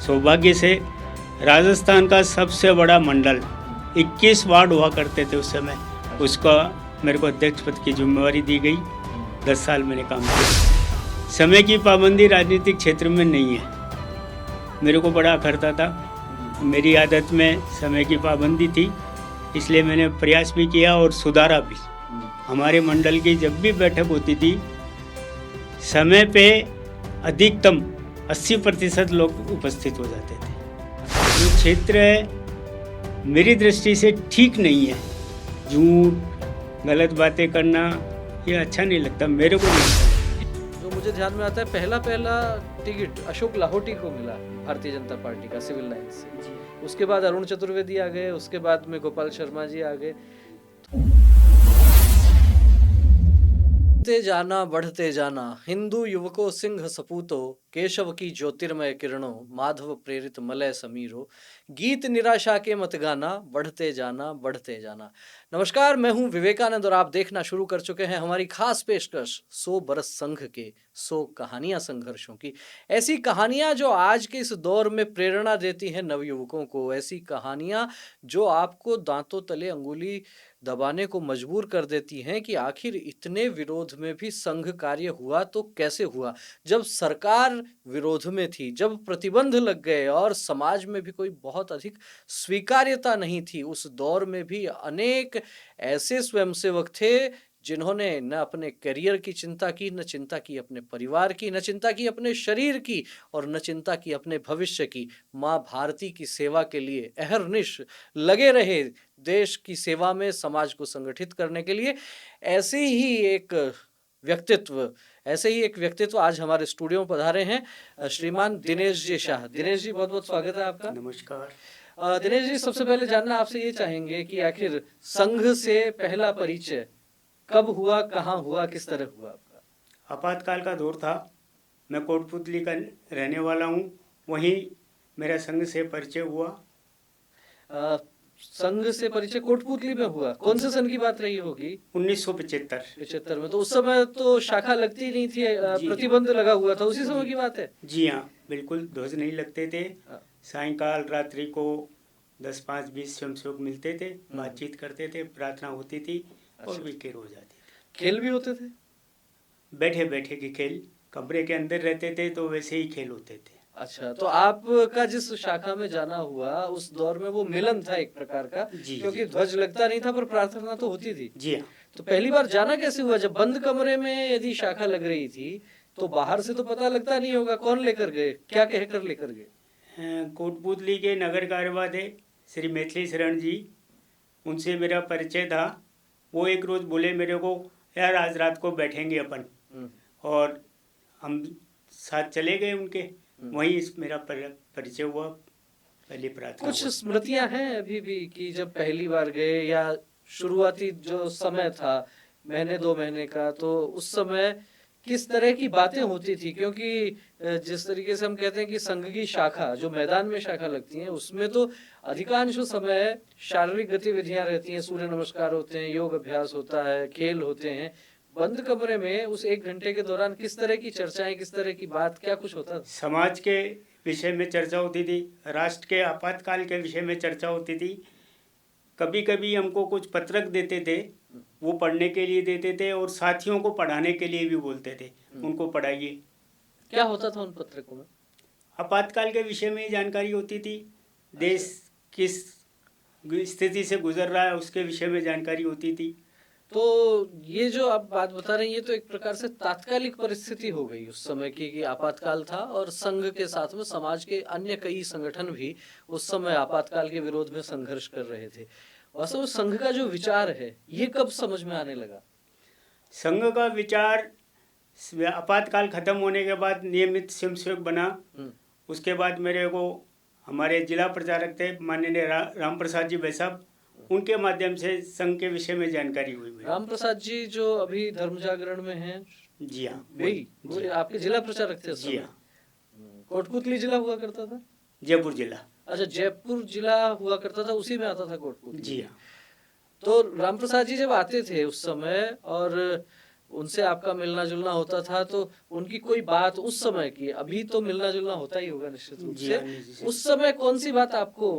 सौभाग्य से राजस्थान का सबसे बड़ा मंडल 21 वार्ड हुआ करते थे उस समय, उसका मेरे को अध्यक्ष पद की जिम्मेवारी दी गई। 10 साल मैंने काम किया। समय की पाबंदी राजनीतिक क्षेत्र में नहीं है, मेरे को बड़ा अखरता था। मेरी आदत में समय की पाबंदी थी, इसलिए मैंने प्रयास भी किया और सुधारा भी। हमारे मंडल की जब भी बैठक होती थी, समय पे अधिकतम 80% लोग उपस्थित हो जाते थे। जो क्षेत्र है मेरी दृष्टि से ठीक नहीं है, झूठ गलत बातें करना ये अच्छा नहीं लगता, मेरे को नहीं लगता। जो मुझे ध्यान में आता है, पहला टिकट अशोक लाहोटी को मिला भारतीय जनता पार्टी का सिविल लाइन से। उसके बाद अरुण चतुर्वेदी आ गए, उसके बाद में गोपाल शर्मा जी आ गए। बढ़ते जाना हिंदू युवकों सिंह सपूतो, केशव की ज्योतिर्मय किरणों, माधव प्रेरित मलय समीरो, गीत निराशा के मत गाना, बढ़ते जाना बढ़ते जाना। नमस्कार, मैं हूं विवेकानंद और आप देखना शुरू कर चुके हैं हमारी खास पेशकश 100 बरस संघ के 100 कहानियां संघर्षों की। ऐसी कहानियां जो आज के इस दौर में प्रेरणा देती हैं नवयुवकों को, ऐसी कहानियां जो आपको दांतों तले अंगुली दबाने को मजबूर कर देती हैं कि आखिर इतने विरोध में भी संघ कार्य हुआ तो कैसे हुआ। जब सरकार विरोध में थी, जब प्रतिबंध लग गए और समाज में भी कोई बहुत अधिक स्वीकार्यता नहीं थी, उस दौर में भी अनेक ऐसे स्वयंसेवक थे जिन्होंने न अपने करियर की चिंता की, न चिंता की अपने परिवार की, न चिंता की अपने शरीर की और न चिंता की अपने भविष्य की। माँ भारती की सेवा के लिए अहरनिश लगे रहे, देश की सेवा में, समाज को संगठित करने के लिए। ऐसे ही एक व्यक्तित्व आज हमारे स्टूडियो में पधारे हैं, श्रीमान दिनेश जी शाह। दिनेश जी, बहुत बहुत स्वागत है आपका। नमस्कार। दिनेश जी, सबसे पहले जानना आपसे ये चाहेंगे कि आखिर संघ से पहला परिचय कब हुआ, कहाँ हुआ, किस तरह हुआ आपका? आपातकाल का दौर था, मैं कोटपुतली का रहने वाला हूँ, वहीं मेरा संघ से परिचय हुआ। संघ से परिचय कोटपुतली में हुआ? कौन से सन की बात रही होगी? 1975 में। तो उस समय तो शाखा लगती नहीं थी, प्रतिबंध लगा हुआ था, उसी समय की बात है? जी हाँ, बिल्कुल ध्वज नहीं लगते थे। हाँ। सायंकाल रात्रि को 10, 5, 20 स्वयंसेवक मिलते थे, बातचीत करते थे, प्रार्थना होती थी और विकेर हो जाती थी। खेल भी होते थे? बैठे बैठे के खेल, कमरे के अंदर रहते थे तो वैसे ही खेल होते थे। अच्छा, तो आपका जिस शाखा में जाना हुआ उस दौर में वो मिलन था एक प्रकार का, क्योंकि ध्वज लगता नहीं था पर प्रार्थना तो होती थी। जी हाँ। तो पहली बार जाना कैसे हुआ? जब बंद कमरे में यदि शाखा लग रही थी तो बाहर से तो पता लगता नहीं होगा, कौन लेकर गए, क्या कहकर लेकर गए? कोटपुतली के नगर कार्यवाह थे श्री मैथिली शरण जी, उनसे मेरा परिचय था। वो एक रोज़ बोले मेरे को, यार आज रात को बैठेंगे अपन, और हम साथ चले गए उनके। वहीं मेरा परिचय हुआ, पहली प्रार्थना। कुछ स्मृतियां हैं अभी भी कि जब पहली बार गए, या शुरुआती जो समय था महीने 2 महीने का, तो उस समय किस तरह की बातें होती थी? क्योंकि जिस तरीके से हम कहते हैं कि संघ की शाखा जो मैदान में शाखा लगती है, उसमें तो अधिकांश समय शारीरिक गतिविधियां रहती हैं, सूर्य नमस्कार होते हैं, योग अभ्यास होता है, खेल होते हैं। बंद कमरे में उस 1 घंटे के दौरान किस तरह की चर्चाएं, किस तरह की बात, क्या कुछ होता था? समाज के विषय में चर्चा होती थी, राष्ट्र के आपातकाल के विषय में चर्चा होती थी। कभी कभी हमको कुछ पत्रक देते थे, वो पढ़ने के लिए देते थे, और साथियों को पढ़ाने के लिए भी बोलते थे, उनको पढ़ाइए। क्या होता था उन पत्रकों में? आपातकाल के विषय में जानकारी होती थी, देश किस स्थिति से गुजर रहा है उसके विषय में जानकारी होती थी। तो ये जो आप बात बता रहे हैं, ये तो एक प्रकार से तात्कालिक परिस्थिति हो गई उस समय की, कि आपातकाल था और संघ के साथ में समाज के अन्य कई संगठन भी उस समय आपातकाल के विरोध में संघर्ष कर रहे थे। वास्तव में संघ का जो विचार है ये कब समझ में आने लगा? संघ का विचार आपातकाल खत्म होने के बाद नियमित स्वयंसेवक बना। उसके बाद मेरे को हमारे जिला प्रचारक थे माननीय राम प्रसाद जी बैसाब, उनके माध्यम से संघ के विषय में जानकारी हुई। राम प्रसाद जी जो अभी धर्म जागरण में हैं? जी हाँ, वही आपके जिला प्रचारक थे? जी हाँ। कोटपुतली जिला हुआ करता था? जयपुर जिला। अच्छा, जयपुर जिला हुआ करता था, उसी में आता था कोटपुतली? जी हाँ। तो राम प्रसाद जी जब आते थे उस समय, और उनसे आपका मिलना जुलना होता था, तो उनकी कोई बात उस समय की, अभी तो मिलना जुलना होता ही होगा निश्चित रूप जी से, हाँ, जी उस समय कौन सी बात आपको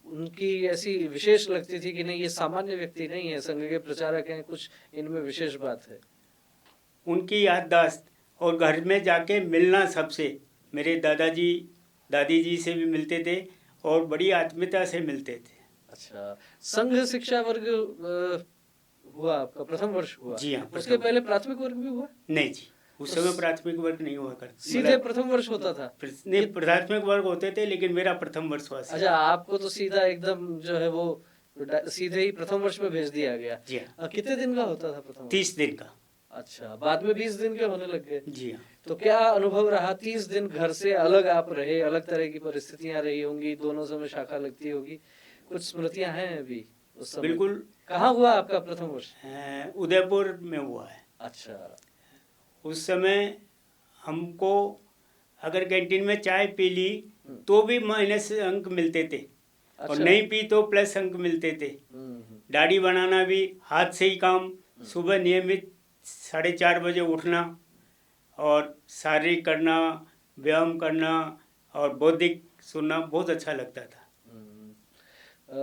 उनकी ऐसी विशेष लगती थी कि नहीं ये सामान्य व्यक्ति नहीं है, संघ के प्रचारक हैं, कुछ इनमें विशेष बात है? उनकी याददाश्त और घर में जाके मिलना सबसे, मेरे दादाजी दादी जी से भी मिलते थे और बड़ी आत्मीयता से मिलते थे। अच्छा, संघ शिक्षा वर्ग हुआ आपका, प्रथम वर्ष हुआ? जी हाँ, उसके प्रथम। पहले प्राथमिक वर्ग भी हुआ? नहीं जी, उस तो समय प्राथमिक वर्ग नहीं हुआ करता, सीधे प्रथम वर्ष होता था? नहीं, प्राथमिक वर्ग होते थे, लेकिन मेरा प्रथम वर्ष हुआ अच्छा, आपको तो सीधा एकदम जो है वो सीधे ही प्रथम वर्ष में भेज दिया गया। जी हाँ, कितने दिन का होता था प्रथम वर्ष? 30 दिन का। अच्छा, बाद में 20 दिन के होने लग गए। जी हाँ। तो क्या अनुभव रहा? 30 दिन घर से अलग आप रहे, अलग तरह की परिस्थितियां रही होंगी, दोनों समय शाखा लगती होगी, कुछ स्मृतियां हैं अभी उस समय? बिल्कुल। कहाँ हुआ आपका प्रथम वर्ष? उदयपुर में हुआ है। अच्छा। उस समय हमको अगर कैंटीन में चाय पी ली हम्म। तो भी माइनस अंक मिलते थे, और अच्छा। नहीं पी तो प्लस अंक मिलते थे। दाढ़ी बनाना भी हाथ से ही काम, सुबह नियमित 4:30 बजे उठना और शारीरिक करना, व्यायाम करना और बौद्धिक सुनना बहुत अच्छा लगता था।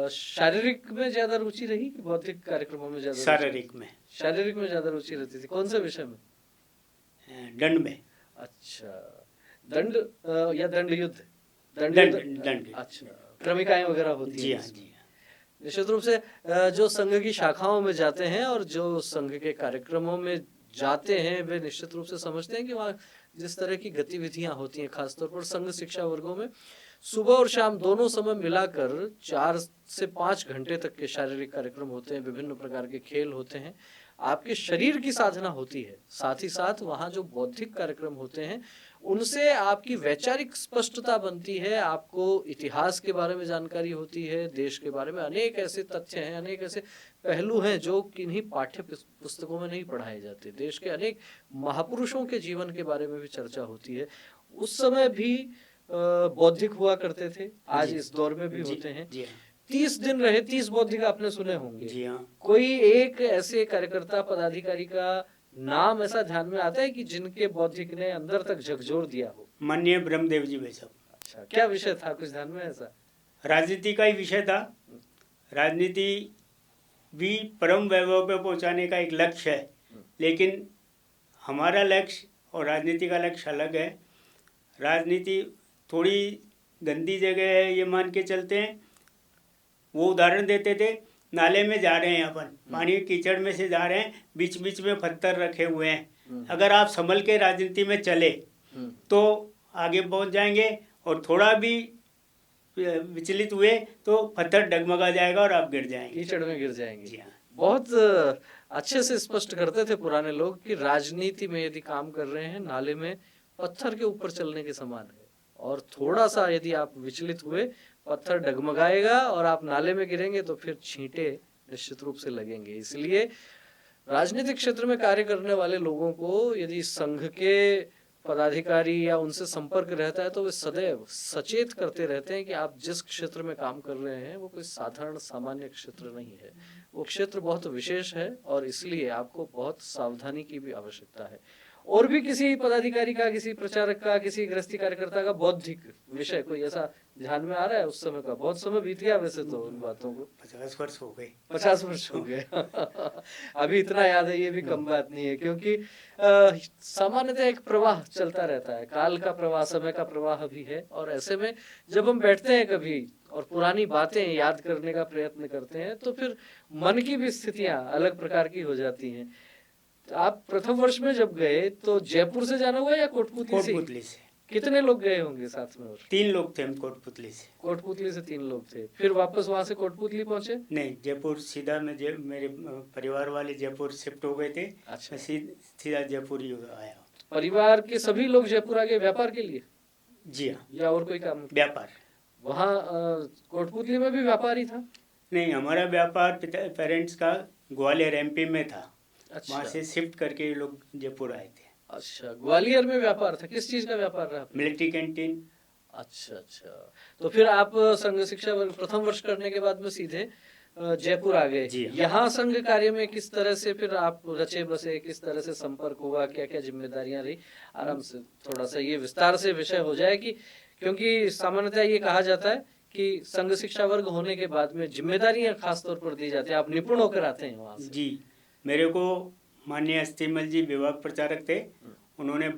शारीरिक में ज्यादा रुचि रही कि बौद्धिक कार्यक्रमों में ज्यादा? शारीरिक में। शारीरिक में ज्यादा रुचि रहती थी। कौन से विषय में? दंड में। अच्छा, दंड या दंड युद्ध? दंड। अच्छा, क्रमिकाएं वगैरह होती हैं? जी हाँ, जी हाँ। निश्चित रूप से जो संघ की शाखाओं में जाते हैं और जो संघ के कार्यक्रमों में जाते हैं, वे निश्चित रूप से समझते हैं कि वहाँ जिस तरह की गतिविधियां होती हैं, खासतौर पर संघ शिक्षा वर्गों में सुबह और शाम दोनों समय मिलाकर 4 से 5 घंटे तक के शारीरिक कार्यक्रम होते हैं, विभिन्न प्रकार के खेल होते हैं, आपके शरीर की साधना होती है। साथ ही साथ वहाँ जो बौद्धिक कार्यक्रम होते हैं उनसे आपकी वैचारिक स्पष्टता बनती है, आपको इतिहास के बारे में जानकारी होती है, देश के बारे में अनेक ऐसे तथ्य हैं, अनेक ऐसे पहलू हैं जो किन्हीं पाठ्य पुस्तकों में नहीं पढ़ाए जाते। देश के अनेक महापुरुषों के जीवन के बारे में भी चर्चा होती है। उस समय भी बौद्धिक हुआ करते थे, आज इस दौर में भी होते हैं। 30 दिन रहे, 30 बौद्धिक आपने सुने होंगे। जी हाँ। कोई एक ऐसे कार्यकर्ता पदाधिकारी का नाम ऐसा ध्यान में आता है कि जिनके बौद्धिक ने अंदर तक झकझोर दिया हो? माननीय ब्रह्मदेव जी वैसा। अच्छा, क्या विषय था, कुछ ध्यान में ऐसा? राजनीति का ही विषय था। राजनीति भी परम वैभव पे पहुंचाने का एक लक्ष्य है, लेकिन हमारा लक्ष्य और राजनीति का लक्ष्य अलग है। राजनीति थोड़ी गंदी जगह है ये मान के चलते हैं। वो उदाहरण देते थे, नाले में जा रहे हैं अपन, पानी कीचड़ में से जा रहे हैं, बीच बीच में पत्थर रखे हुए हैं, अगर आप संभल के राजनीति में चले तो आगे पहुंच जाएंगे, और थोड़ा भी विचलित हुए तो पत्थर डगमगा जाएगा और आप गिर जाएंगे, कीचड़ में गिर जाएंगे। जी हाँ। बहुत अच्छे से स्पष्ट करते थे पुराने लोग कि राजनीति में यदि काम कर रहे हैं, नाले में पत्थर के ऊपर चलने के समान है, और थोड़ा सा यदि आप विचलित हुए, पत्थर डगमगाएगा और आप नाले में गिरेंगे तो फिर छींटे निश्चित रूप से लगेंगे। इसलिए राजनीतिक क्षेत्र में कार्य करने वाले लोगों को यदि संघ के पदाधिकारी या उनसे संपर्क रहता है तो वे सदैव सचेत करते रहते हैं कि आप जिस क्षेत्र में काम कर रहे हैं वो कोई साधारण सामान्य क्षेत्र नहीं है, वो क्षेत्र बहुत विशेष है, और इसलिए आपको बहुत सावधानी की भी आवश्यकता है। और भी किसी पदाधिकारी का, किसी प्रचारक का, किसी गृहस्थी कार्यकर्ता का बौद्धिक विषय कोई ऐसा ध्यान में आ रहा है उस समय का? बहुत समय बीत गया वैसे तो उन बातों को। 50 वर्ष हो गए। 50 वर्ष हो गए। अभी इतना याद है, ये भी कम बात नहीं है, क्योंकि सामान्यतः एक प्रवाह चलता रहता है, काल का प्रवाह, समय का प्रवाह भी है, और ऐसे में जब हम बैठते हैं कभी और पुरानी बातें याद करने का प्रयत्न करते हैं तो फिर मन की भी स्थितियां अलग प्रकार की हो जाती हैं। तो आप प्रथम वर्ष में जब गए तो जयपुर से जाना हुआ या कोटपुतली से? कोटपुतली से। कितने लोग गए होंगे साथ में? और 3 लोग थे हम कोटपुतली से। कोटपुतली से 3 लोग थे, फिर वापस वहां से कोटपुतली पहुंचे? नहीं, जयपुर सीधा मैं मेरे परिवार वाले जयपुर शिफ्ट हो गए थे। अच्छा, सीधा जयपुर ही आया। परिवार के सभी लोग जयपुर आ गए व्यापार के लिए? जी हाँ। या और कोई काम? व्यापार। वहाँ कोटपुतली में भी व्यापार ही था? नहीं, हमारा व्यापार पेरेंट्स का ग्वालियर एमपी में था। अच्छा, वहाँ से शिफ्ट करके ये लोग जयपुर आए थे। अच्छा, ग्वालियर में व्यापार था। किस चीज का व्यापार रहा? Military canteen. अच्छा अच्छा, तो फिर आप संघ शिक्षा वर्ग प्रथम वर्ष करने के बाद में सीधे जयपुर आ गए। जी हाँ। यहाँ संघ कार्य में किस तरह से फिर आप रचे बसे, किस तरह से संपर्क हुआ, क्या क्या जिम्मेदारियां रही? आराम से थोड़ा सा ये विस्तार से विषय हो जाए कि, क्योंकि सामान्यतः ये कहा जाता है कि संघ शिक्षा वर्ग होने के बाद में जिम्मेदारियां खास तौर पर दी जाती है, आप निपुण होकर आते हैं वहां से। जी, मेरे को माननीय अस्थिमल जी विभाग प्रचारक थे, उन्होंने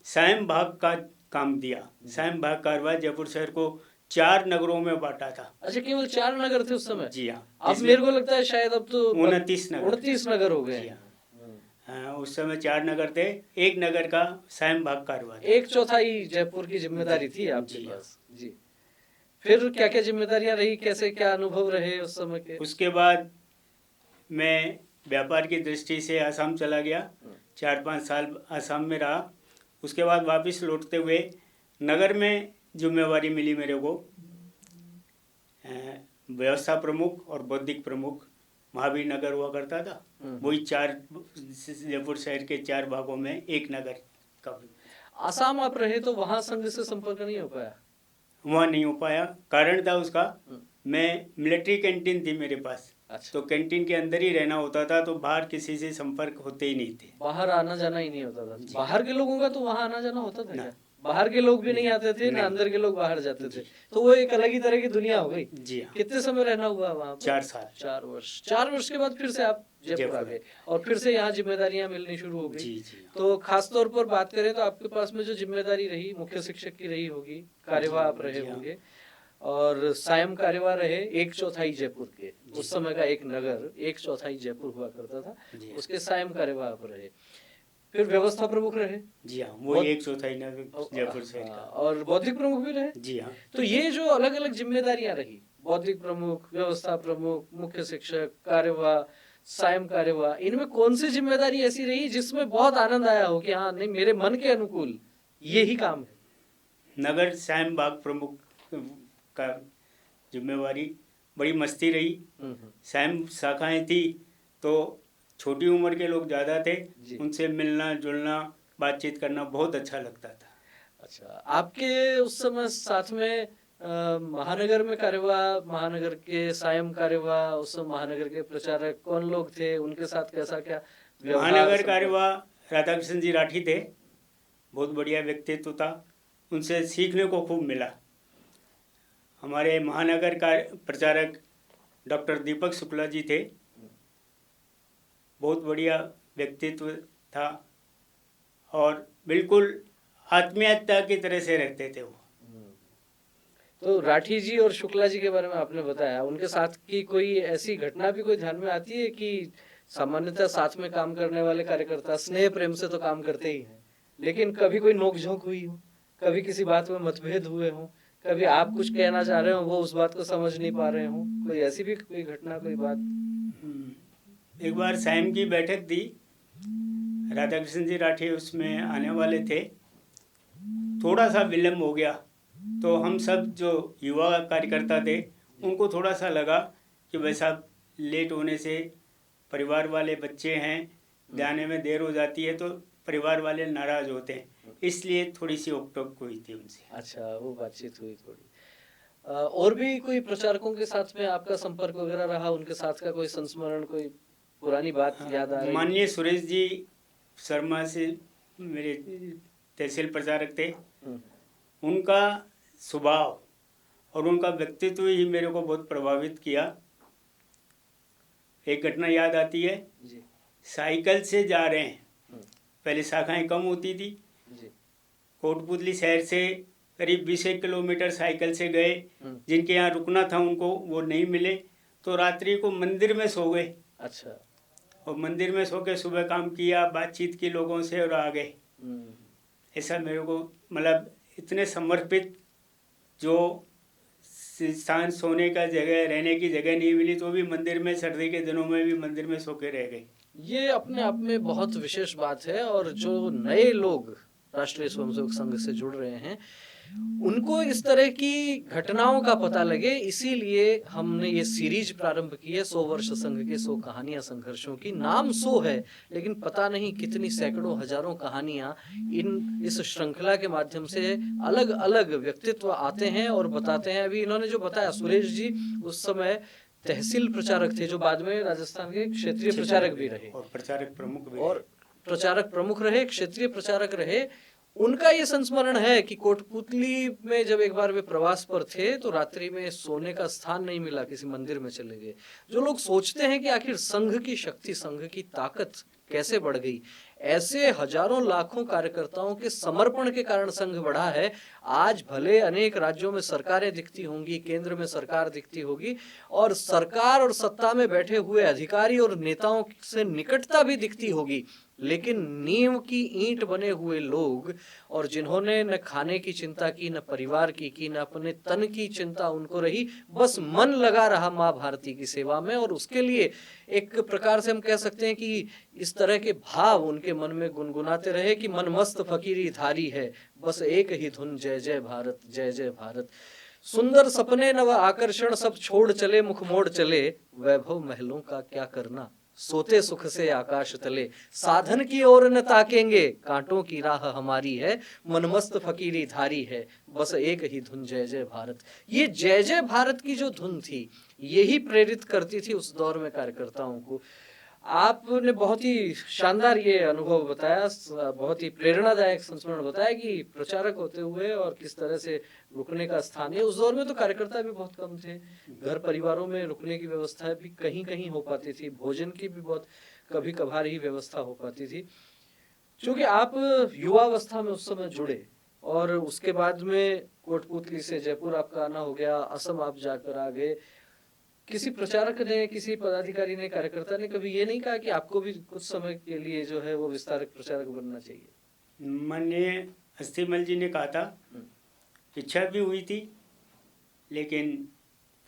सायं भाग का काम दिया। सायं भाग कार्रवाई जयपुर शहर को 4 नगरों में बांटा था। अच्छा, केवल 4 नगर थे उस समय? जी हाँ। अब मेरे को लगता है शायद अब तो 29 नगर 29 नगर हो गए। जी हाँ। उस समय 4 नगर थे, एक नगर का सायं भाग कार्रवाई। 1/4 जयपुर की जिम्मेदारी थी आपके जी हाँ। पास। जी, फिर क्या क्या जिम्मेदारियां रही, कैसे क्या अनुभव रहे उस समय के? उसके बाद मैं व्यापार की दृष्टि से आसाम चला गया, 4-5 साल आसाम में रहा। उसके बाद वापस लौटते हुए नगर में जिम्मेवारी मिली मेरे को, व्यवस्था प्रमुख और बौद्धिक प्रमुख। महावीर नगर हुआ करता था, वही 4 जयपुर शहर के 4 भागों में एक नगर का। आसाम आप रहे तो वहां संघ से संपर्क नहीं हो पाया? वहाँ नहीं हो पाया, कारण था उसका, मैं मिलिट्री कैंटीन थी मेरे पास। अच्छा, तो कैंटीन के अंदर ही रहना होता था, तो बाहर किसी से संपर्क होते ही नहीं थे। बाहर आना जाना ही नहीं होता था। बाहर के लोगों का तो वहां आना जाना होता था ना। क्या? बाहर के लोग भी नहीं आते थे ना, नहीं। अंदर के लोग बाहर जाते थे, तो वो एक अलग ही तरह की दुनिया हो गई। जी हाँ। कितने समय रहना हुआ वहाँ? 4 साल। 4 वर्ष। 4 वर्ष के बाद फिर से आप जयपुर आ गए और फिर से यहाँ जिम्मेदारियां मिलनी शुरू हो गई। जी जी हाँ। तो खास तौर पर बात करें तो आपके पास में जो जिम्मेदारी रही, मुख्य शिक्षक की रही होगी, कार्यवाह आप रहे जी हाँ। होंगे, और सायं कार्यवाह रहे 1/4 जयपुर के। उस समय का एक नगर 1/4 जयपुर हुआ करता था, जी हाँ। उसके सायं कार्यवाह आप रहे। फिर व्यवस्था प्रमुख रहे। जी हाँ, वो 1/4 नगर जयपुर शहर का। और बौद्धिक प्रमुख भी रहे। जी हाँ। तो ये जो अलग अलग जिम्मेदारियां रही, बौद्धिक प्रमुख, व्यवस्था प्रमुख, मुख्य शिक्षक, कार्यवाह, सायं कार्यवाह, इनमें कौन सी जिम्मेदारी ऐसी रही जिसमें बहुत आनंद आया हो कि हाँ नहीं, मेरे मन के अनुकूल यही काम है? नगर सायं बाग प्रमुख का जिम्मेवारी बड़ी मस्ती रही। सायं शाखाएं थी तो छोटी उम्र के लोग ज़्यादा थे, जी। उनसे मिलना जुलना बातचीत करना बहुत अच्छा लगता था। अच्छा, आपके उस समय साथ में महानगर में कार्यवाह, महानगर के सायं कार्यवाह, उस समय महानगर के प्रचारक कौन लोग थे, उनके साथ कैसा क्या व्यवहार? महानगर कार्यवाह राधाकृष्ण जी राठी थे, बहुत बढ़िया व्यक्तित्व था, उनसे सीखने को खूब मिला। हमारे महानगर का प्रचारक डॉक्टर दीपक शुक्ला जी थे, बहुत बढ़िया व्यक्तित्व था और बिल्कुल आत्मीयता की तरह से रहते थे वो। तो राठी जी और शुक्ला जी के बारे में आपने बताया, उनके साथ की कोई ऐसी घटना भी कोई ध्यान में आती है कि सामान्यतः साथ में काम करने वाले कार्यकर्ता स्नेह प्रेम से तो काम करते ही हैं, लेकिन कभी कोई नोकझोंक हुई हो, कभी किसी बात में मतभेद हुए हो, कभी आप कुछ कहना चाह रहे हो वो उस बात को समझ नहीं पा रहे हो, कोई ऐसी भी कोई घटना, कोई बात? एक बार सायं की बैठक थी, राधाकृष्ण जी राठी उसमें आने वाले थे, थोड़ा सा विलम्ब हो गया, तो हम सब जो युवा कार्यकर्ता थे उनको थोड़ा सा लगा कि भाई साहब लेट होने से परिवार वाले बच्चे हैं, जाने में देर हो जाती है तो परिवार वाले नाराज होते हैं, इसलिए थोड़ी सी रोक-टोक हुई थी उनसे। अच्छा, वो बातचीत हुई थोड़ी। और भी कोई प्रचारकों के साथ में आपका संपर्क वगैरह रहा, उनके साथ का कोई संस्मरण, कोई पुरानी बात याद आ रही? माननीय सुरेश जी शर्मा से मेरे तहसील प्रचारक थे, उनका स्वभाव और उनका व्यक्तित्व ही मेरे को बहुत प्रभावित किया। एक घटना याद आती है जी। साइकिल से जा रहे हैं, पहले शाखाएं कम होती थी जी। कोटपुतली शहर से करीब 20 किलोमीटर साइकिल से गए, जिनके यहाँ रुकना था उनको वो नहीं मिले, तो रात्रि को मंदिर में सो गए। अच्छा। और मंदिर में सो के सुबह काम किया, बातचीत की लोगों से और आ गए। ऐसा मेरे को मतलब इतने समर्पित, जो स्थान सोने का जगह, रहने की जगह नहीं मिली तो भी मंदिर में, सर्दी के दिनों में भी मंदिर में सो के रह गए। ये अपने आप में बहुत विशेष बात है, और जो नए लोग राष्ट्रीय स्वयंसेवक संघ से जुड़ रहे हैं उनको इस तरह की घटनाओं का पता लगे, इसीलिए हमने ये सीरीज प्रारंभ की है 100 वर्ष संघ के 100 कहानियां संघर्षों की। नाम 100 है, लेकिन पता नहीं कितनी सैकड़ों हजारों कहानियां इस श्रृंखला के माध्यम से अलग अलग व्यक्तित्व आते हैं और बताते हैं। अभी इन्होंने जो बताया सुरेश जी, उस समय तहसील प्रचारक थे जो बाद में राजस्थान के क्षेत्रीय प्रचारक भी रहे और प्रचारक प्रमुख भी और प्रचारक प्रमुख रहे, क्षेत्रीय प्रचारक रहे। उनका ये संस्मरण है कि कोटपुतली में जब एक बार वे प्रवास पर थे तो रात्रि में सोने का स्थान नहीं मिला, किसी मंदिर में चले गए। जो लोग सोचते हैं कि आखिर संघ की शक्ति, संघ की ताकत कैसे बढ़ गई, ऐसे हजारों लाखों कार्यकर्ताओं के समर्पण के कारण संघ बढ़ा है। आज भले अनेक राज्यों में सरकारें दिखती होंगी, केंद्र में सरकार दिखती होगी और सरकार और सत्ता में बैठे हुए अधिकारी और नेताओं से निकटता भी दिखती होगी, लेकिन नींव की ईंट बने हुए लोग और जिन्होंने न खाने की चिंता की, न परिवार की न अपने तन की चिंता उनको रही, बस मन लगा रहा माँ भारती की सेवा में। और उसके लिए एक प्रकार से हम कह सकते हैं कि इस तरह के भाव उनके मन में गुनगुनाते रहे कि मन मस्त फकीरी धारी है, बस एक ही धुन जय जय भारत, जय जय भारत। सुंदर सपने नव आकर्षण सब छोड़ चले, मुख मोड़ चले, वैभव महलों का क्या करना, सोते सुख से आकाश तले, साधन की ओर न ताकेंगे, कांटों की राह हमारी है, मनमस्त फकीरी धारी है, बस एक ही धुन जय जय भारत। ये जय जय भारत की जो धुन थी, यही प्रेरित करती थी उस दौर में कार्यकर्ताओं को। आपने बहुत ही शानदार ये अनुभव बताया, बहुत ही प्रेरणादायक संस्मरण बताया कि प्रचारक होते हुए और किस तरह से रुकने का स्थान है। उस दौर में तो कार्यकर्ता भी बहुत कम थे, घर परिवारों में रुकने की व्यवस्था भी कहीं कहीं हो पाती थी, भोजन की भी बहुत कभी कभार ही व्यवस्था हो पाती थी। क्योंकि आप युवावस्था में उस समय जुड़े और उसके बाद में कोटपुतली से जयपुर आपका आना हो गया, असम आप जाकर आ गए। किसी प्रचारक ने, किसी पदाधिकारी ने, कार्यकर्ता ने कभी ये नहीं कहा कि आपको भी कुछ समय के लिए जो है वो विस्तारक प्रचारक बनना चाहिए? माननीय अस्थिमल जी ने कहा था, इच्छा भी हुई थी, लेकिन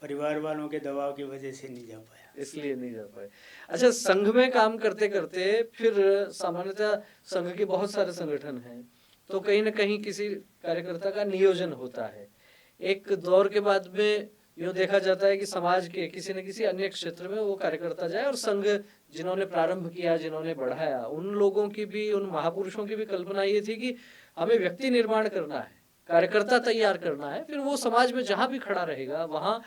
परिवार वालों के दबाव की वजह से नहीं जा पाया, इसलिए नहीं जा पाए। अच्छा, संघ में काम करते करते फिर सामान्यतः संघ के बहुत सारे संगठन हैं, तो कहीं ना कहीं किसी कार्यकर्ता का नियोजन होता है। एक दौर के बाद में यूँ देखा जाता है कि समाज के किसी न किसी अन्य क्षेत्र में वो कार्यकर्ता जाए और संघ जिन्होंने प्रारंभ किया, जिन्होंने बढ़ाया, उन लोगों की भी, उन महापुरुषों की भी कल्पना ये थी कि हमें व्यक्ति निर्माण करना है, कार्यकर्ता तैयार करना है, फिर वो समाज में जहां भी खड़ा रहेगा वहां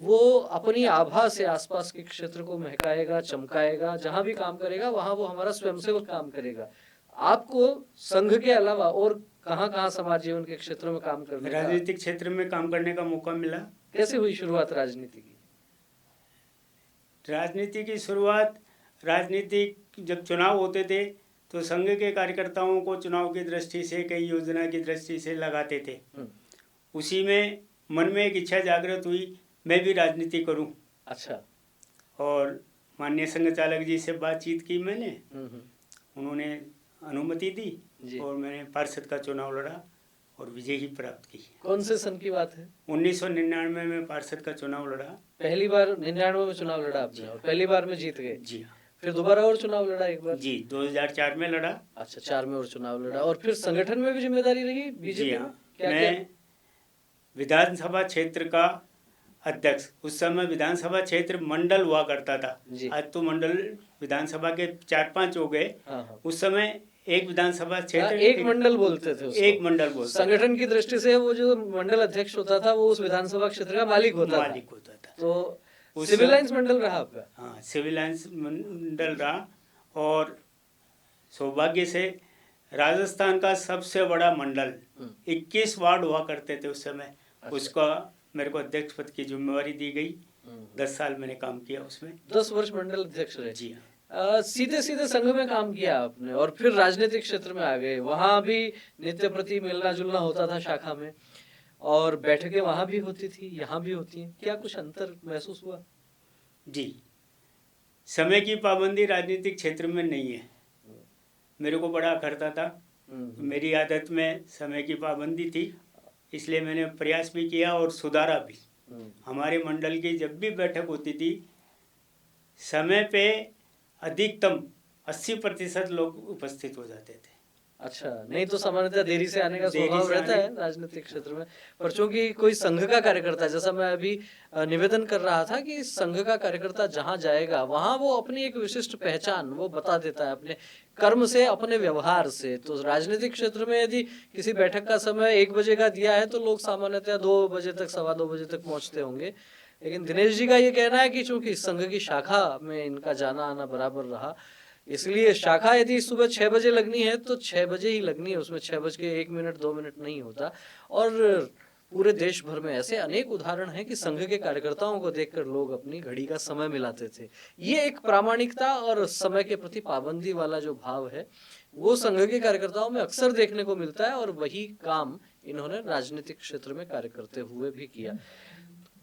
वो अपनी आभा से आसपास के क्षेत्र को महकाएगा, चमकाएगा, जहां भी काम करेगा वहां वो हमारा स्वयंसेवक काम करेगा। आपको संघ के अलावा और कहाँ समाज जीवन के क्षेत्रों में काम करने का, राजनीतिक क्षेत्र में काम करने का मौका मिला। कैसे हुई शुरुआत राजनीति की? राजनीति की शुरुआत, राजनीतिक जब चुनाव होते थे तो संघ के कार्यकर्ताओं को चुनाव की दृष्टि से, कई योजना की दृष्टि से लगाते थे। उसी में मन में एक इच्छा जागृत हुई, मैं भी राजनीति करूं। अच्छा। और माननीय संघ चालक जी से बातचीत की मैंने, उन्होंने अनुमति दी और मैंने पार्षद का चुनाव लड़ा और विजय ही प्राप्त की। कौन से सन की बात है? 1999 में पार्षद का चुनाव लड़ा। पहली बार 99 में चुनाव लड़ा आपने और पहली बार में जीत गए? जी हाँ। फिर दोबारा और चुनाव लड़ा एक बार? जी, 2004 में लड़ा। अच्छा, 4 में और चुनाव लड़ा। और फिर संगठन में भी जिम्मेदारी रही बीजेपी? जी हाँ, मैं विधानसभा क्षेत्र का अध्यक्ष, उस समय विधानसभा क्षेत्र मंडल हुआ करता था, आज तो मंडल विधानसभा के 4-5 हो गए। उस समय एक विधानसभा क्षेत्र, एक मंडल बोलते थे उसको। एक मंडल बोलते। संगठन की दृष्टि से वो जो मंडल अध्यक्ष होता था वो उस विधानसभा क्षेत्र का मालिक होता था। तो सिविल लाइंस मंडल रहा आपका? हाँ, सिविल लाइंस मंडल रहा। और सौभाग्य से राजस्थान का सबसे बड़ा मंडल 21 वार्ड हुआ करते थे उस समय। अच्छा। उसका मेरे को अध्यक्ष पद की जिम्मेवारी दी गई। 10 साल मैंने काम किया उसमें। 10 वर्ष मंडल अध्यक्ष रहे? जी हाँ। सीधे सीधे संघ में काम किया आपने और फिर राजनीतिक क्षेत्र में आ गए। वहां भी नित्य प्रति मिलना जुलना होता था शाखा में और बैठकें वहां भी होती थी, यहाँ भी होती हैं। क्या कुछ अंतर महसूस हुआ? जी, समय की पाबंदी राजनीतिक क्षेत्र में नहीं है। मेरे को बड़ा अखरता था, मेरी आदत में समय की पाबंदी थी, इसलिए मैंने प्रयास भी किया और सुधारा भी। हमारे मंडल की जब भी बैठक होती थी, समय पे अधिकतम 80% लोग उपस्थित हो जाते थे। अच्छा, नहीं तो सामान्यतः देरी से आने का स्वभाव रहता है राजनीतिक क्षेत्र में। पर चूंकि कोई संघ का कार्यकर्ता, जैसा मैं अभी निवेदन कर रहा था कि संघ का कार्यकर्ता जहां जाएगा वहां वो अपनी एक विशिष्ट पहचान वो बता देता है अपने कर्म से, अपने व्यवहार से। तो राजनीतिक क्षेत्र में यदि किसी बैठक का समय 1 बजे का दिया है तो लोग सामान्यतः 2 बजे तक, 2:15 बजे तक पहुंचते होंगे। लेकिन दिनेश जी का ये कहना है कि चूंकि संघ की शाखा में इनका जाना आना बराबर रहा, इसलिए शाखा यदि सुबह 6 बजे लगनी है तो 6 बजे ही लगनी है, उसमें 6 बज के 1 मिनट 2 मिनट नहीं होता। और पूरे देश भर में ऐसे अनेक उदाहरण हैं कि संघ के कार्यकर्ताओं को देखकर लोग अपनी घड़ी का समय मिलाते थे। ये एक प्रामाणिकता और समय के प्रति पाबंदी वाला जो भाव है वो संघ के कार्यकर्ताओं में अक्सर देखने को मिलता है, और वही काम इन्होंने राजनीतिक क्षेत्र में कार्य करते हुए भी किया।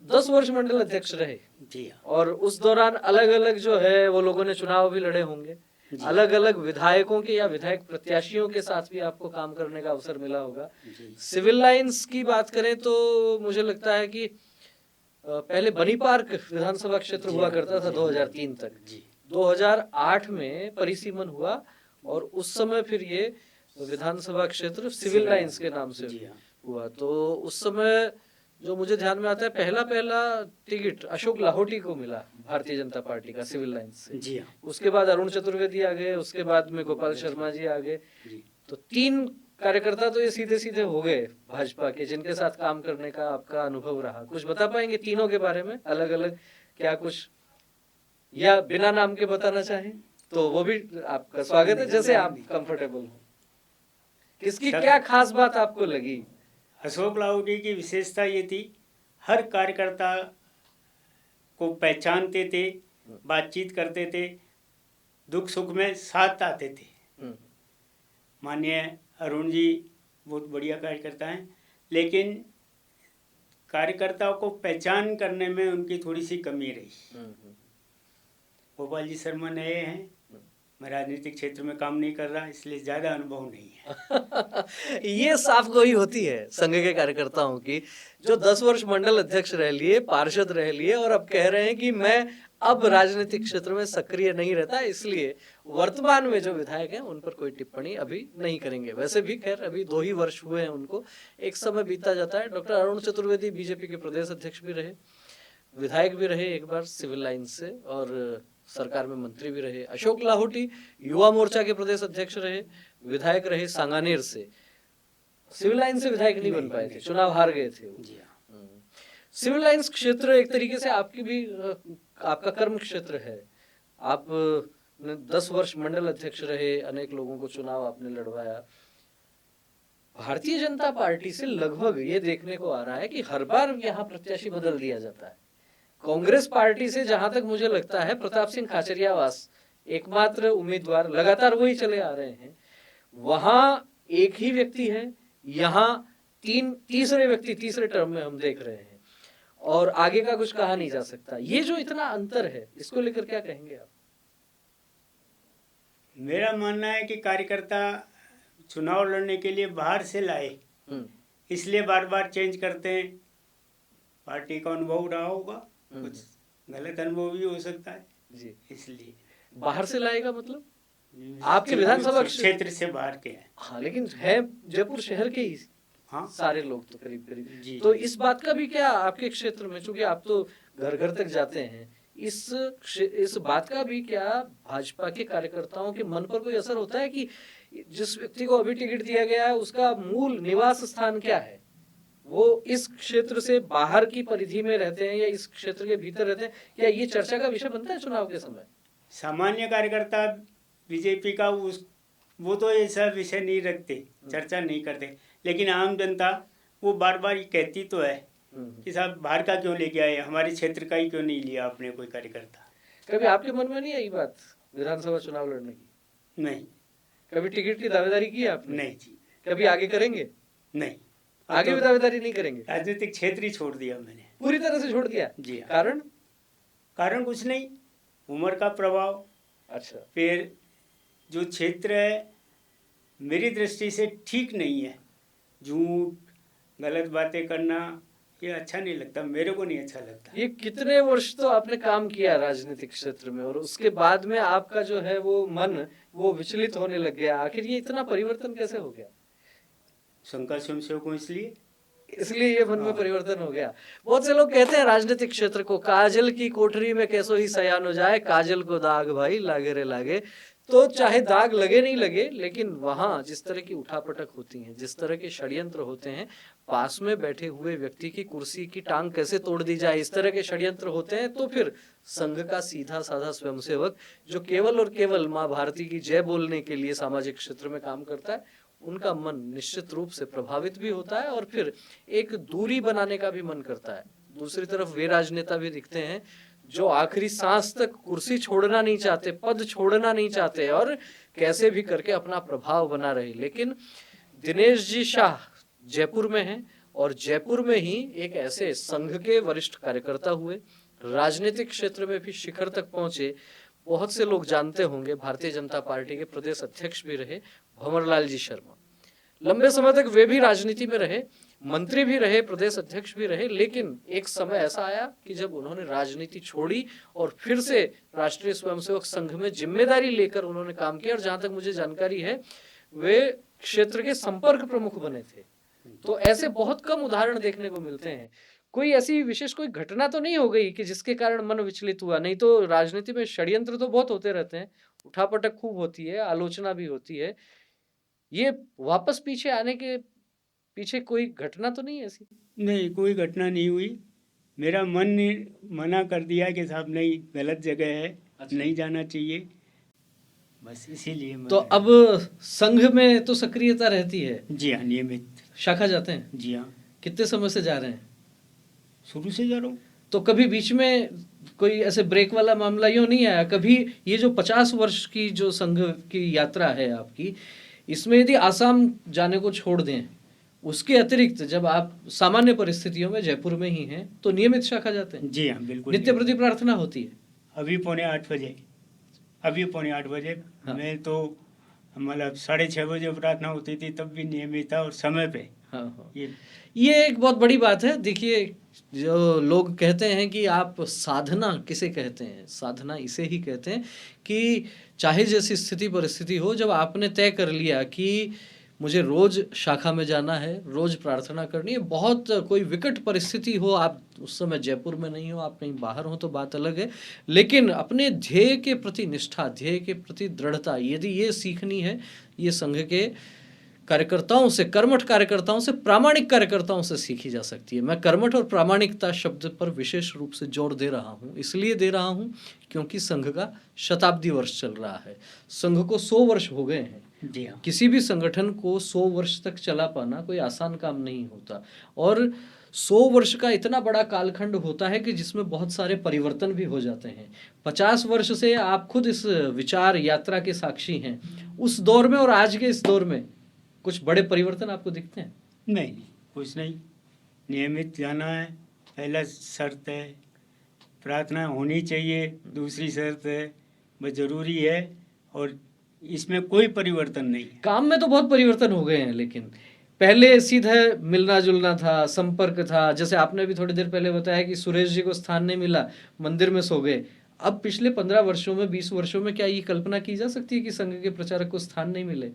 10 वर्ष मंडल अध्यक्ष रहे जी हाँ। और उस दौरान अलग अलग जो है वो लोगों ने चुनाव भी लड़े होंगे, अलग अलग विधायकों के या विधायक प्रत्याशियों के साथ भी आपको काम करने का अवसर मिला होगा। सिविल लाइंस की बात करें तो मुझे लगता है कि पहले बनी पार्क विधानसभा क्षेत्र हुआ करता था 2003 तक। 2008 में परिसीमन हुआ और उस समय फिर ये विधानसभा क्षेत्र सिविल लाइंस के नाम से हुआ। तो उस समय जो मुझे ध्यान में आता है, पहला टिकट अशोक लाहोटी को मिला भारतीय जनता पार्टी का सिविल लाइंस से। जी हाँ। उसके बाद अरुण चतुर्वेदी आ गए, उसके बाद में गोपाल शर्मा जी आ गए। तो 3 कार्यकर्ता तो ये सीधे सीधे हो गए भाजपा के, जिनके साथ काम करने का आपका अनुभव रहा। कुछ बता पाएंगे तीनों के बारे में, अलग अलग क्या कुछ, या बिना नाम के बताना चाहें तो वो भी आपका स्वागत है, जैसे आप कंफर्टेबल हो। किसकी क्या खास बात आपको लगी? अशोक लाहोटी की विशेषता ये थी, हर कार्यकर्ता को पहचानते थे, बातचीत करते थे, दुख सुख में साथ आते थे। माननीय अरुण जी बहुत बढ़िया कार्यकर्ता हैं, लेकिन कार्यकर्ताओं को पहचान करने में उनकी थोड़ी सी कमी रही। गोपाल जी शर्मा नए हैं, मैं राजनीतिक क्षेत्र में काम नहीं कर रहा, इसलिए ज़्यादा अनुभव नहीं है। ये साफ गोई होती है संघ के कार्यकर्ताओं की, जो 10 वर्ष मंडल अध्यक्ष रह लिए, पार्षद रह लिए, और अब कह रहे हैं कि मैं अब राजनीतिक क्षेत्र में सक्रिय नहीं रहता, इसलिए वर्तमान में जो विधायक हैं उन पर कोई टिप्पणी अभी नहीं करेंगे। वैसे भी खैर अभी 2 ही वर्ष हुए हैं उनको, एक समय बीतता जाता है। डॉक्टर अरुण चतुर्वेदी बीजेपी के प्रदेश अध्यक्ष भी रहे, विधायक भी रहे एक बार सिविल लाइन से, और सरकार में मंत्री भी रहे। अशोक लाहोटी युवा मोर्चा के प्रदेश अध्यक्ष रहे, विधायक रहे सांगानेर से। सिविल लाइन से विधायक नहीं बन पाए थे, चुनाव हार गए थे वो। सिविल लाइंस क्षेत्र एक तरीके से आपकी भी आपका कर्म क्षेत्र है। आप 10 वर्ष मंडल अध्यक्ष रहे, अनेक लोगों को चुनाव आपने लड़वाया। भारतीय जनता पार्टी से लगभग ये देखने को आ रहा है कि हर बार यहाँ प्रत्याशी बदल दिया जाता है। कांग्रेस पार्टी से जहां तक मुझे लगता है प्रताप सिंह खाचरियावास एकमात्र उम्मीदवार, लगातार वही चले आ रहे हैं। वहां एक ही व्यक्ति है, यहाँ तीसरे व्यक्ति तीसरे टर्म में हम देख रहे हैं, और आगे का कुछ कहा नहीं जा सकता। ये जो इतना अंतर है, इसको लेकर क्या कहेंगे आप? मेरा मानना है कि कार्यकर्ता चुनाव लड़ने के लिए बाहर से लाए, इसलिए बार बार चेंज करते हैं। पार्टी का अनुभव रहा होगा, कुछ गलत अनुभव भी हो सकता है जी, इसलिए बाहर से लाएगा मतलब आपके विधानसभा क्षेत्र से बाहर के हैं। हाँ, लेकिन है जयपुर शहर के ही हाँ सारे लोग तो करीब करीब जी। तो इस बात का भी क्या आपके क्षेत्र में, चूंकि आप तो घर घर तक जाते हैं, इस बात का भी क्या भाजपा के कार्यकर्ताओं के मन पर कोई असर होता है कि जिस व्यक्ति को अभी टिकट दिया गया है उसका मूल निवास स्थान क्या है, वो इस क्षेत्र से बाहर की परिधि में रहते हैं या इस क्षेत्र के भीतर रहते हैं? क्या ये चर्चा का विषय बनता है चुनाव के समय? सामान्य कार्यकर्ता बीजेपी का वो तो ऐसा विषय नहीं रखते, चर्चा नहीं करते, लेकिन आम जनता वो बार बार ये कहती तो है कि साहब बाहर का क्यों लेके आए, हमारे क्षेत्र का ही क्यों नहीं लिया आपने कोई कार्यकर्ता। कभी आपके मन में नहीं आई बात विधानसभा चुनाव लड़ने की? नहीं। कभी टिकट की दावेदारी की है आपने? नहीं जी। कभी आगे करेंगे? नहीं, आगे भी दावेदारी नहीं करेंगे? राजनीतिक क्षेत्र ही छोड़ दिया मैंने, पूरी तरह से छोड़ दिया जी। कारण कुछ नहीं, उम्र का प्रभाव। अच्छा, फिर जो क्षेत्र है मेरी दृष्टि से ठीक नहीं है, झूठ गलत बातें करना ये अच्छा नहीं लगता, मेरे को नहीं अच्छा लगता। ये कितने वर्ष तो आपने काम किया राजनीतिक क्षेत्र में, और उसके बाद में आपका जो है वो मन वो विचलित होने लग गया, आखिर ये इतना परिवर्तन कैसे हो गया? शंका स्वयंसेवकों इसलिए ये मन में परिवर्तन हो गया। बहुत से लोग कहते हैं राजनीतिक क्षेत्र को काजल की कोठरी में कैसो ही सयान हो जाए, काजल को दाग भाई लागे रे लागे। तो चाहे दाग लगे नहीं लगे, लेकिन वहां जिस तरह की उठापटक होती है, जिस तरह के षड्यंत्र होते हैं, पास में बैठे हुए व्यक्ति की कुर्सी की टांग कैसे तोड़ दी जाए, इस तरह के षड्यंत्र होते हैं, तो फिर संघ का सीधा साधा स्वयंसेवक जो केवल और केवल माँ भारती की जय बोलने के लिए सामाजिक क्षेत्र में काम करता है, उनका मन निश्चित रूप से प्रभावित भी होता है और फिर एक दूरी बनाने का भी मन करता है। दूसरी तरफ वे राजनेता भी दिखते हैं जो आखिरी सांस तक कुर्सी छोड़ना नहीं चाहते, पद छोड़ना नहीं चाहते और कैसे भी करके अपना प्रभाव बना रहे। लेकिन दिनेश जी शाह जयपुर में हैं और जयपुर में ही एक ऐसे संघ के वरिष्ठ कार्यकर्ता हुए, राजनीतिक क्षेत्र में भी शिखर तक पहुंचे। बहुत से लोग जानते होंगे भारतीय जनता पार्टी के प्रदेश अध्यक्ष भी रहे भंवरलाल जी शर्मा। लंबे समय तक वे भी राजनीति में रहे, मंत्री भी रहे, प्रदेश अध्यक्ष भी रहे, लेकिन एक समय ऐसा आया कि जब उन्होंने राजनीति छोड़ी और फिर से राष्ट्रीय स्वयंसेवक संघ में जिम्मेदारी लेकर उन्होंने काम किया और जहां तक मुझे जानकारी है वे क्षेत्र के संपर्क प्रमुख बने थे। तो ऐसे बहुत कम उदाहरण देखने को मिलते हैं। कोई ऐसी विशेष कोई घटना तो नहीं हो गई कि जिसके कारण मन विचलित हुआ? नहीं तो राजनीति में षड्यंत्र तो बहुत होते रहते हैं, उठापटक खूब होती है, आलोचना भी होती है। ये वापस पीछे आने के पीछे कोई घटना तो नहीं ऐसी? नहीं, कोई घटना नहीं हुई। मेरा मन ने मना कर दिया कि साहब नहीं, गलत जगह है, अच्छा। नहीं जाना चाहिए, बस इसीलिए तो अब संघ में तो सक्रियता रहती है? जी हाँ, नियमित। शाखा जाते हैं? जी हाँ, कितने समय से जा रहे हैं? शुरू से जा रहा हूँ। तो कभी बीच में कोई ऐसे ब्रेक वाला मामला यूं नहीं आया कभी? ये जो 50 वर्ष की जो संघ की यात्रा है आपकी, इसमें यदि आसाम जाने को छोड़ दें, उसके अतिरिक्त जब आप सामान्य परिस्थितियों में जयपुर में ही हैं तो नियमित शाखा जाते हैं? जी हाँ, बिल्कुल। नित्य प्रति प्रार्थना होती है? अभी पौने 8 बजे, हाँ। मैं तो मतलब 6:30 बजे प्रार्थना होती थी, तब भी नियमित था और समय पे। हाँ हाँ, ये ये एक बहुत बड़ी बात है। देखिए, जो लोग कहते हैं कि आप साधना किसे कहते हैं, साधना इसे ही कहते हैं कि चाहे जैसी स्थिति परिस्थिति हो, जब आपने तय कर लिया कि मुझे रोज शाखा में जाना है, रोज प्रार्थना करनी है, बहुत कोई विकट परिस्थिति हो, आप उस समय जयपुर में नहीं हो, आप कहीं बाहर हो तो बात अलग है, लेकिन अपने ध्येय के प्रति निष्ठा, ध्येय के प्रति दृढ़ता यदि ये सीखनी है, ये संघ के कार्यकर्ताओं से, कर्मठ कार्यकर्ताओं से, प्रामाणिक कार्यकर्ताओं से सीखी जा सकती है। मैं कर्मठ और प्रामाणिकता शब्द पर विशेष रूप से जोर दे रहा हूँ, इसलिए दे रहा हूँ क्योंकि संघ का शताब्दी वर्ष चल रहा है। संघ को 100 वर्ष हो गए हैं। जी हाँ, किसी भी संगठन को 100 वर्ष तक चला पाना कोई आसान काम नहीं होता और 100 वर्ष का इतना बड़ा कालखंड होता है कि जिसमें बहुत सारे परिवर्तन भी हो जाते हैं। 50 वर्ष से आप खुद इस विचार यात्रा के साक्षी हैं। उस दौर में और आज के इस दौर में कुछ बड़े परिवर्तन आपको दिखते हैं? नहीं, कुछ नहीं, नियमित जाना है, पहला शर्त है। प्रार्थना होनी चाहिए, दूसरी शर्त है, बस जरूरी है, और इसमें कोई परिवर्तन नहीं है। काम में तो बहुत परिवर्तन हो गए हैं, लेकिन पहले सीधा मिलना जुलना था, संपर्क था। जैसे आपने भी थोड़ी देर पहले बताया कि सुरेश जी को स्थान नहीं मिला, मंदिर में सो गए। अब पिछले 15 वर्षों में, 20 वर्षों में क्या ये कल्पना की जा सकती है कि संघ के प्रचारक को स्थान नहीं मिले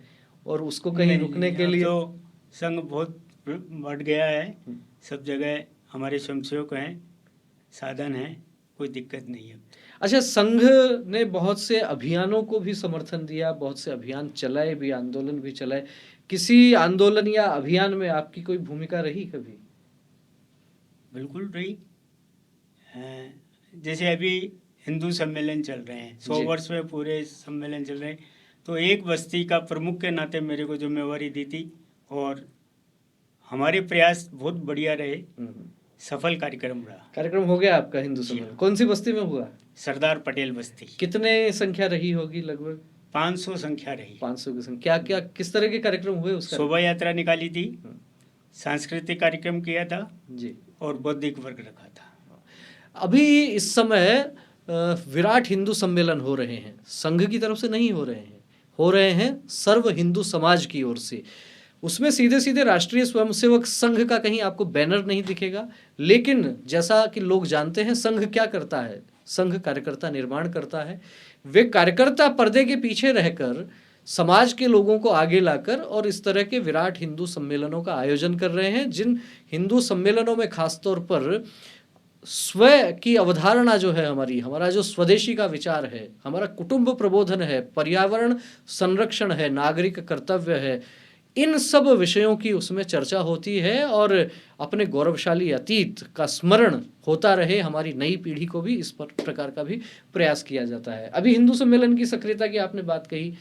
और उसको कहीं रुकने के लिए? तो संघ बहुत बढ़ गया है, सब जगह हमारे स्वयंसेवक हैं, साधन है, कोई दिक्कत नहीं है। अच्छा, संघ ने बहुत से अभियानों को भी समर्थन दिया, बहुत से अभियान चलाए भी, आंदोलन भी चलाए। किसी आंदोलन या अभियान में आपकी कोई भूमिका रही कभी? बिल्कुल रही। जैसे अभी हिंदू सम्मेलन चल रहे हैं, 100 जी। वर्ष में पूरे सम्मेलन चल रहे हैं, तो एक बस्ती का प्रमुख के नाते मेरे को जिम्मेवारी दी थी और हमारे प्रयास बहुत बढ़िया रहे, सफल कार्यक्रम रहा। कार्यक्रम हो गया आपका हिंदू सम्मेलन? कौन सी बस्ती में हुआ? सरदार पटेल बस्ती। कितने संख्या रही होगी लगभग? 500 संख्या रही। 500 की संख्या। क्या क्या किस तरह के कार्यक्रम हुए उसका? शोभा यात्रा निकाली थी, सांस्कृतिक कार्यक्रम किया था जी, और बौद्धिक वर्ग रखा था। अभी इस समय विराट हिंदू सम्मेलन हो रहे हैं, संघ की तरफ से नहीं हो रहे हैं, हो रहे हैं सर्व हिंदू समाज की ओर से। उसमें सीधे सीधे राष्ट्रीय स्वयंसेवक संघ का कहीं आपको बैनर नहीं दिखेगा, लेकिन जैसा कि लोग जानते हैं संघ क्या करता है, संघ कार्यकर्ता निर्माण करता है। वे कार्यकर्ता पर्दे के पीछे रहकर समाज के लोगों को आगे लाकर और इस तरह के विराट हिंदू सम्मेलनों का आयोजन कर रहे हैं, जिन हिंदू सम्मेलनों में खासतौर पर स्वयं की अवधारणा जो है हमारी, हमारा जो स्वदेशी का विचार है, हमारा कुटुंब प्रबोधन है, पर्यावरण संरक्षण है, नागरिक कर्तव्य है, इन सब विषयों की उसमें चर्चा होती है और अपने गौरवशाली अतीत का स्मरण होता रहे, हमारी नई पीढ़ी को भी इस प्रकार का भी प्रयास किया जाता है। अभी हिंदू सम्मेलन की सक्रियता की आपने बात कही,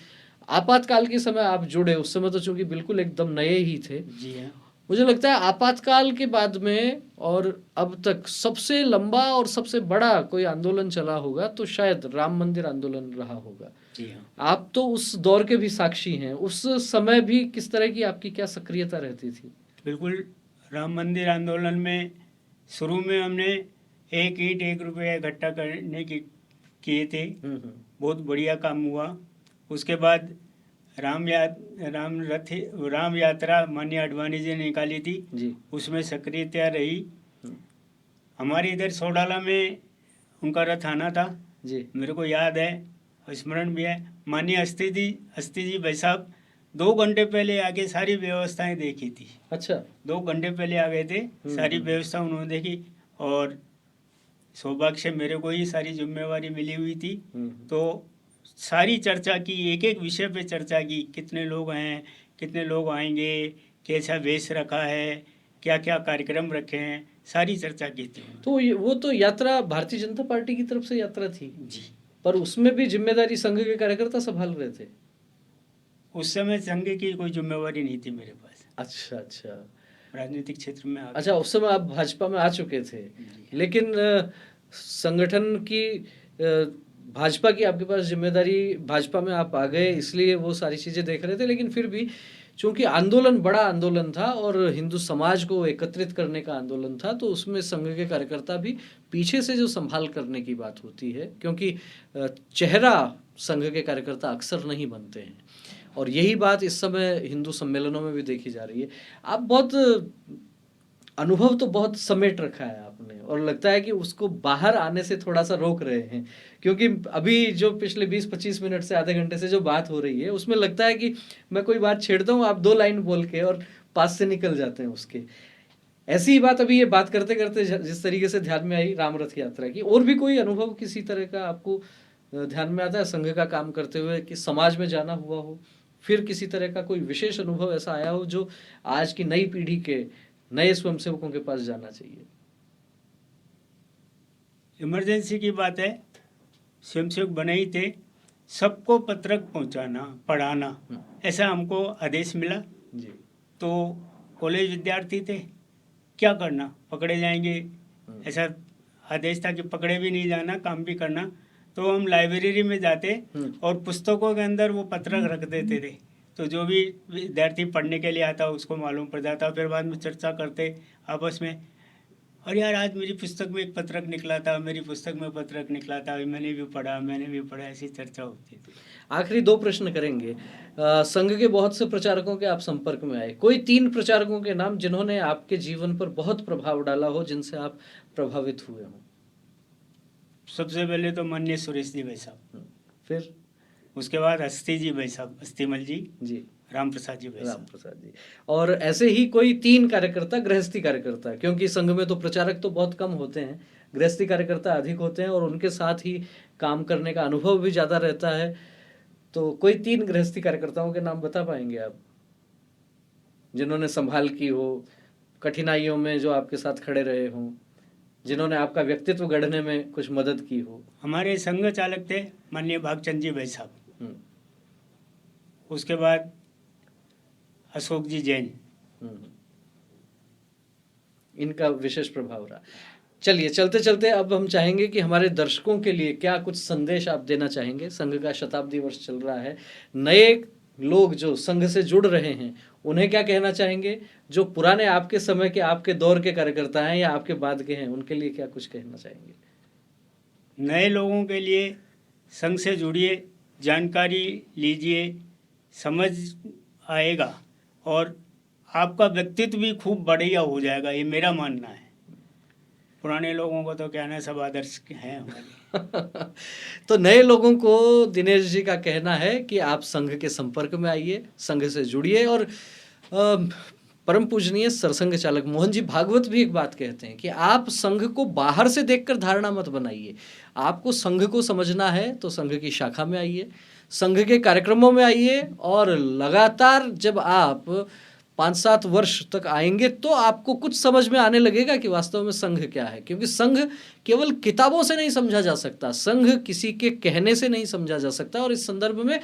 आपातकाल के समय आप जुड़े, उस समय तो चूंकि बिल्कुल एकदम नए ही थे। जी हाँ। मुझे लगता है आपातकाल के बाद में और अब तक सबसे लंबा और सबसे बड़ा कोई आंदोलन चला होगा तो शायद राम मंदिर आंदोलन रहा होगा। जी हाँ। आप तो उस दौर के भी साक्षी हैं, उस समय भी किस तरह की आपकी क्या सक्रियता रहती थी? बिल्कुल, राम मंदिर आंदोलन में शुरू में हमने 1 ईंट 1 रुपया इकट्ठा करने की किए थे। बहुत बढ़िया काम हुआ। उसके बाद राम यात्रा माननीय आडवाणी जी ने निकाली थी जी। उसमें सक्रियता रही। हमारे इधर सोडाला में उनका रथ आना था जी। मेरे को याद है, स्मरण भी है। माननीय अस्ति जी भाई साहब 2 घंटे पहले आके सारी व्यवस्थाएं देखी थी। अच्छा। 2 घंटे पहले आ गए थे, सारी व्यवस्था उन्होंने देखी और सौभाग्य से मेरे को ही सारी जिम्मेवारी मिली हुई थी। तो सारी चर्चा की, एक एक विषय पे चर्चा की, कितने लोग हैं, कितने लोग आएंगे, कैसा वेश रखा है, क्या क्या कार्यक्रम रखे हैं, सारी चर्चा की थी। तो वो तो यात्रा भारतीय जनता पार्टी की तरफ से यात्रा थी जी, पर उसमें भी जिम्मेदारी संघ के कार्यकर्ता संभाल रहे थे। उस समय संघ की कोई जिम्मेवारी नहीं थी मेरे पास। अच्छा अच्छा, राजनीतिक क्षेत्र में अच्छा, उस समय आप भाजपा में आ चुके थे, लेकिन संगठन की भाजपा की आपके पास जिम्मेदारी, भाजपा में आप आ गए इसलिए वो सारी चीजें देख रहे थे, लेकिन फिर भी चूंकि आंदोलन बड़ा आंदोलन था और हिंदू समाज को एकत्रित करने का आंदोलन था, तो उसमें संघ के कार्यकर्ता भी पीछे से जो संभाल करने की बात होती है, क्योंकि चेहरा संघ के कार्यकर्ता अक्सर नहीं बनते हैं और यही बात इस समय हिंदू सम्मेलनों में भी देखी जा रही है। आप बहुत अनुभव तो बहुत समेट रखा है आपने और लगता है कि उसको बाहर आने से थोड़ा सा रोक रहे हैं, क्योंकि अभी जो पिछले 20-25 मिनट से आधे घंटे से जो बात हो रही है उसमें लगता है कि मैं कोई बात छेड़ता हूँ, आप 2 लाइन बोल के और पास से निकल जाते हैं उसके। ऐसी ही बात अभी ये बात करते करते जिस तरीके से ध्यान में आई राम रथ यात्रा की, और भी कोई अनुभव किसी तरह का आपको ध्यान में आता है संघ का काम करते हुए, कि समाज में जाना हुआ हो, फिर किसी तरह का कोई विशेष अनुभव ऐसा आया हो जो आज की नई पीढ़ी के नए स्वयंसेवकों के पास जाना चाहिए? इमरजेंसी की बात है, स्वयंसेवक बने ही थे, सबको पत्रक पहुंचाना, पढ़ाना, ऐसा हमको आदेश मिला जी। तो कॉलेज विद्यार्थी थे, क्या करना, पकड़े जाएंगे, ऐसा आदेश था कि पकड़े भी नहीं जाना, काम भी करना। तो हम लाइब्रेरी में जाते और पुस्तकों के अंदर वो पत्रक रख देते थे, तो जो भी विद्यार्थी पढ़ने के लिए आता उसको मालूम पड़ जाता। फिर बाद में चर्चा करते आपस में, और यार आज मेरी पुस्तक में एक पत्रक निकला था, मेरी पुस्तक में पत्रक निकला था, मैंने भी पढ़ा, ऐसी चर्चा होती थी। आखिरी 2 प्रश्न करेंगे। संघ के बहुत से प्रचारकों के आप संपर्क में आए, कोई 3 प्रचारकों के नाम जिन्होंने आपके जीवन पर बहुत प्रभाव डाला हो, जिनसे आप प्रभावित हुए हों? सबसे पहले तो माननीय सुरेश जी भाई साहब, फिर उसके बाद अस्ति जी भाई साहब, अस्तिमल जी, राम प्रसाद जी भाई साहब। और ऐसे ही कोई 3 कार्यकर्ता, गृहस्थी कार्यकर्ता, क्योंकि संघ में तो प्रचारक तो बहुत कम होते हैं, गृहस्थी कार्यकर्ता अधिक होते हैं और उनके साथ ही काम करने का अनुभव भी ज़्यादा रहता है, तो कोई 3 गृहस्थी कार्यकर्ताओं के नाम बता पाएंगे आप, जिन्होंने संभाल की हो, कठिनाइयों में जो आपके साथ खड़े रहे हों, जिन्होंने आपका व्यक्तित्व गढ़ने में कुछ मदद की हो? हमारे संघ चालक थे माननीय भागचंद जी भाई साहब, उसके बाद अशोक जी जैन, इनका विशेष प्रभाव रहा। चलिए, चलते चलते अब हम चाहेंगे कि हमारे दर्शकों के लिए क्या कुछ संदेश आप देना चाहेंगे? संघ का शताब्दी वर्ष चल रहा है, नए लोग जो संघ से जुड़ रहे हैं उन्हें क्या कहना चाहेंगे? जो पुराने आपके समय के, आपके दौर के कार्यकर्ता हैं या आपके बाद के हैं, उनके लिए क्या कुछ कहना चाहेंगे? नए लोगों के लिए संघ से जुड़िए, जानकारी लीजिए, समझ आएगा और आपका व्यक्तित्व भी खूब बढ़िया हो जाएगा, ये मेरा मानना है। पुराने लोगों को तो कहना सब आदर्श हैं हमारे। तो नए लोगों को दिनेश जी का कहना है कि आप संघ के संपर्क में आइए, संघ से जुड़िए और परम पूजनीय सरसंघ चालक मोहन जी भागवत भी एक बात कहते हैं कि आप संघ को बाहर से देखकर धारणा मत बनाइए। आपको संघ को समझना है तो संघ की शाखा में आइए, संघ के कार्यक्रमों में आइए, और लगातार जब आप 5-7 वर्ष तक आएंगे तो आपको कुछ समझ में आने लगेगा कि वास्तव में संघ क्या है। क्योंकि संघ केवल किताबों से नहीं समझा जा सकता, संघ किसी के कहने से नहीं समझा जा सकता। और इस संदर्भ में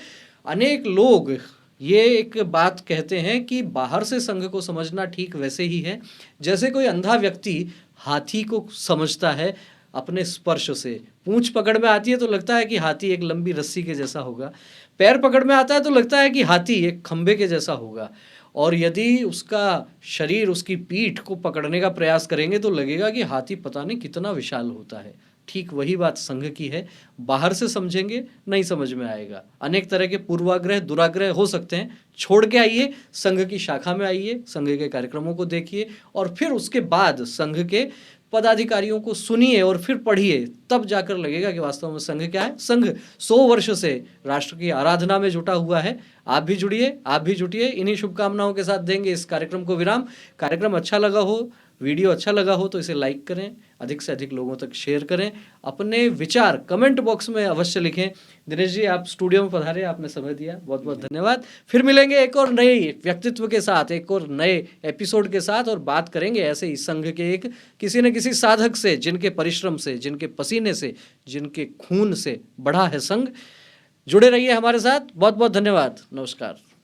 अनेक लोग ये एक बात कहते हैं कि बाहर से संघ को समझना ठीक वैसे ही है जैसे कोई अंधा व्यक्ति हाथी को समझता है अपने स्पर्श से। पूंछ पकड़ में आती है तो लगता है कि हाथी एक लंबी रस्सी के जैसा होगा, पैर पकड़ में आता है तो लगता है कि हाथी एक खंबे के जैसा होगा, और यदि उसका शरीर उसकी पीठ को पकड़ने का प्रयास करेंगे तो लगेगा कि हाथी पता नहीं कितना विशाल होता है। ठीक वही बात संघ की है, बाहर से समझेंगे नहीं समझ में आएगा। अनेक तरह के पूर्वाग्रह दुराग्रह हो सकते हैं, छोड़ के आइए, संघ की शाखा में आइए, संघ के कार्यक्रमों को देखिए, और फिर उसके बाद संघ के पदाधिकारियों को सुनिए और फिर पढ़िए, तब जाकर लगेगा कि वास्तव में संघ क्या है। संघ 100 वर्ष से राष्ट्र की आराधना में जुटा हुआ है। आप भी जुड़िए, आप भी जुटिए। इन्हीं शुभकामनाओं के साथ देंगे इस कार्यक्रम को विराम। कार्यक्रम अच्छा लगा हो, वीडियो अच्छा लगा हो तो इसे लाइक करें, अधिक से अधिक लोगों तक शेयर करें, अपने विचार कमेंट बॉक्स में अवश्य लिखें। दिनेश जी, आप स्टूडियो में पधारे, आपने समय दिया, बहुत बहुत धन्यवाद। फिर मिलेंगे एक और नए व्यक्तित्व के साथ, एक और नए एपिसोड के साथ, और बात करेंगे ऐसे ही संघ के एक किसी न किसी साधक से, जिनके परिश्रम से, जिनके पसीने से, जिनके खून से बढ़ा है संघ। जुड़े रहिए हमारे साथ। बहुत बहुत धन्यवाद। नमस्कार।